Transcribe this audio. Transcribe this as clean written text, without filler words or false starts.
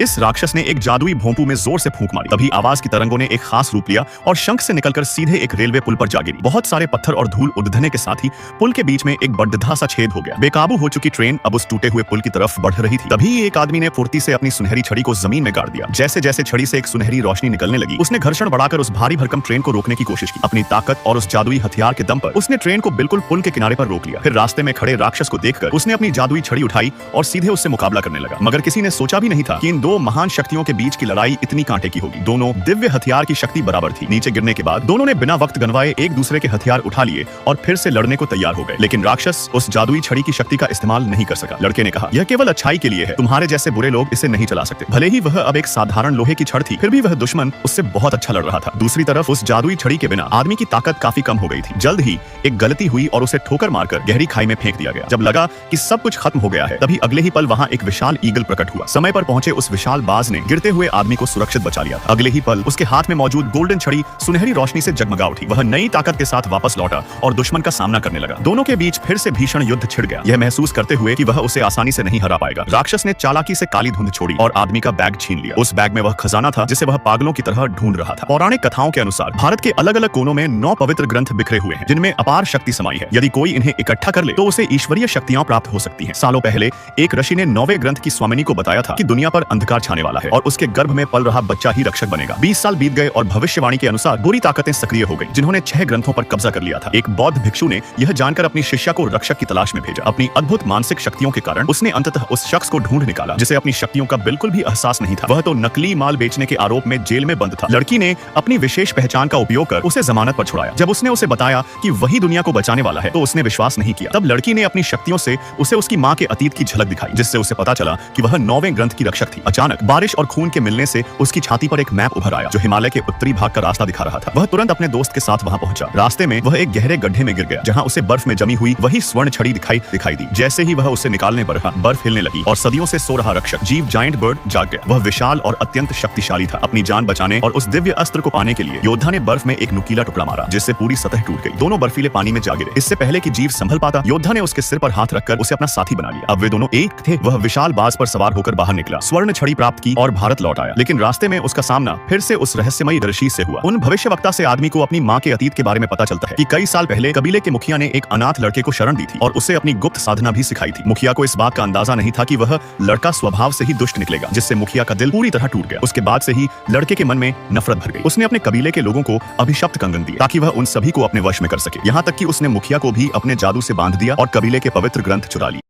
इस राक्षस ने एक जादुई भोंपू में जोर से फूंक मारी। तभी आवाज की तरंगों ने एक खास रूप लिया और शंख से निकलकर सीधे एक रेलवे पुल पर जा गिरी। बहुत सारे पत्थर और धूल उड़ने के साथ ही पुल के बीच में एक बड्ढा सा छेद हो गया। बेकाबू हो चुकी ट्रेन अब उस टूटे हुए पुल की तरफ बढ़ रही थी। तभी एक आदमी ने फुर्ती से अपनी सुनहरी छड़ी को जमीन में गाड़ दिया। जैसे जैसे छड़ी से एक सुनहरी रोशनी निकलने लगी, उसने घर्षण बढ़ाकर उस भारी भरकम ट्रेन को रोकने की कोशिश की। अपनी ताकत और उस जादुई हथियार के दम पर उसने ट्रेन को बिल्कुल पुल के किनारे पर रोक लिया। फिर रास्ते में खड़े राक्षस को देखकर उसने अपनी जादुई छड़ी उठाई और सीधे उससे मुकाबला करने लगा। मगर किसी ने सोचा भी नहीं था कि इन दो महान शक्तियों के बीच की लड़ाई इतनी कांटे की होगी। दोनों दिव्य हथियार की शक्ति बराबर थी। नीचे गिरने के बाद दोनों ने बिना वक्त गंवाए एक दूसरे के हथियार उठा लिए और फिर से लड़ने को तैयार हो गए। लेकिन राक्षस उस जादुई छड़ी की शक्ति का इस्तेमाल नहीं कर सका। लड़के ने कहा, यह केवल अच्छाई के लिए है, तुम्हारे जैसे बुरे लोग इसे नहीं चला सकते। भले ही वह अब एक साधारण लोहे की छड़ थी, फिर भी वह दुश्मन उससे बहुत अच्छा लड़ रहा था। दूसरी तरफ उस जादुई छड़ी के बिना आदमी की ताकत काफी कम हो गई थी। जल्द ही एक गलती हुई और उसे ठोकर मारकर गहरी खाई में फेंक दिया गया। जब लगा कि सब कुछ खत्म हो गया है, तभी अगले ही पल वहां एक विशाल ईगल प्रकट हुआ। समय पर पहुंचे उस विशाल बाज ने गिरते हुए आदमी को सुरक्षित बचा लिया। अगले ही पल उसके हाथ में मौजूद गोल्डन छड़ी सुनहरी रोशनी से जगमगा उठी। वह नई ताकत के साथ वापस लौटा और दुश्मन का सामना करने लगा। दोनों के बीच फिर से भीषण युद्ध छिड़ गया। यह महसूस करते हुए कि वह उसे आसानी से नहीं हरा पाएगा, राक्षस ने चालाकी से काली धुंध छोड़ी और आदमी का बैग छीन लिया। उस बैग में वह खजाना था जिसे वह पागलों की तरह ढूंढ रहा था। पौराणिक कथाओं के अनुसार भारत के अलग अलग कोनों में 9 पवित्र ग्रंथ बिखरे हुए हैं, जिनमें अपार शक्ति समाई है। यदि कोई इन्हें इकट्ठा कर ले तो उसे ईश्वरीय शक्तियां प्राप्त हो सकती हैं। सालों पहले एक ऋषि ने 9वें ग्रंथ की स्वामिनी को बताया था कि दुनिया पर अंधकार छाने वाला है और उसके गर्भ में पल रहा बच्चा ही रक्षक बनेगा। 20 साल बीत गए और भविष्यवाणी के अनुसार बुरी ताकतें सक्रिय हो गई, जिन्होंने 6 ग्रंथों पर कब्जा कर लिया था। एक बौद्ध भिक्षु ने यह जानकर अपनी शिष्या को रक्षक की तलाश में भेजा। अपनी अद्भुत मानसिक शक्तियों के कारण उसने अंततः उस शख्स को ढूंढ निकाला जिसे अपनी शक्तियों का बिल्कुल भी एहसास नहीं था। वह तो नकली माल बेचने के आरोप में जेल में बंद था। लड़की ने अपनी विशेष पहचान का उपयोग कर उसे जमानत पर छुड़ाया। जब उसने उसे बताया कि वही दुनिया को बचाने वाला है, तो उसने विश्वास नहीं किया। तब लड़की ने अपनी शक्तियों से उसे उसकी माँ के अतीत की झलक दिखाई, जिससे उसे पता चला कि वह 9वें ग्रंथ की रक्षक थी। अचानक बारिश और खून के मिलने से उसकी छाती पर एक मैप उभर आया जो हिमालय के उत्तरी भाग का रास्ता दिखा रहा था। वह तुरंत अपने दोस्त के साथ वहां पहुंचा। रास्ते में वह एक गहरे गड्ढे में गिर गया, जहां उसे बर्फ में जमी हुई वही स्वर्ण छड़ी दिखाई दी। जैसे ही वह उसे निकालने बढ़ा, बर्फ हिलने लगी और सदियों से सो रहा रक्षक जीव जायंट बर्ड जाग गया। वह विशाल और अत्यंत शक्तिशाली था। अपनी जान बचाने और उस दिव्य अस्त्र को पाने के लिए योद्धा ने बर्फ में एक नुकीला टुकड़ा मारा, जिससे पूरी सतह टूट गई। दोनों बर्फीले पानी में जा गिरे। इससे पहले कि जीव संभल पाता, योद्धा ने उसके सिर पर हाथ रखकर उसे अपना साथी बना लिया। अब वे दोनों एक थे। वह विशाल बाज पर सवार होकर बाहर निकला, स्वर्ण छड़ी प्राप्त की और भारत लौट आया। लेकिन रास्ते में उसका सामना फिर से उस रहस्यमयी ऋषि से हुआ। उन भविष्यवक्ता से आदमी को अपनी माँ के अतीत के बारे में पता चलता है कि कई साल पहले कबीले के मुखिया ने एक अनाथ लड़के को शरण दी थी और उसे अपनी गुप्त साधना भी सिखाई थी। मुखिया को इस बात का अंदाजा नहीं था कि वह लड़का स्वभाव से ही दुष्ट निकलेगा, जिससे मुखिया का दिल पूरी तरह टूट गया। उसके बाद से ही लड़के के मन में नफरत भर गई। उसने अपने कबीले के लोगों को अभिशप्त कंगन दिए ताकि वह उन सभी को अपने वश में कर सके। यहाँ तक कि उसने मुखिया को भी अपने जादू से बांध दिया और कबीले के पवित्र ग्रंथ चुरा लिए।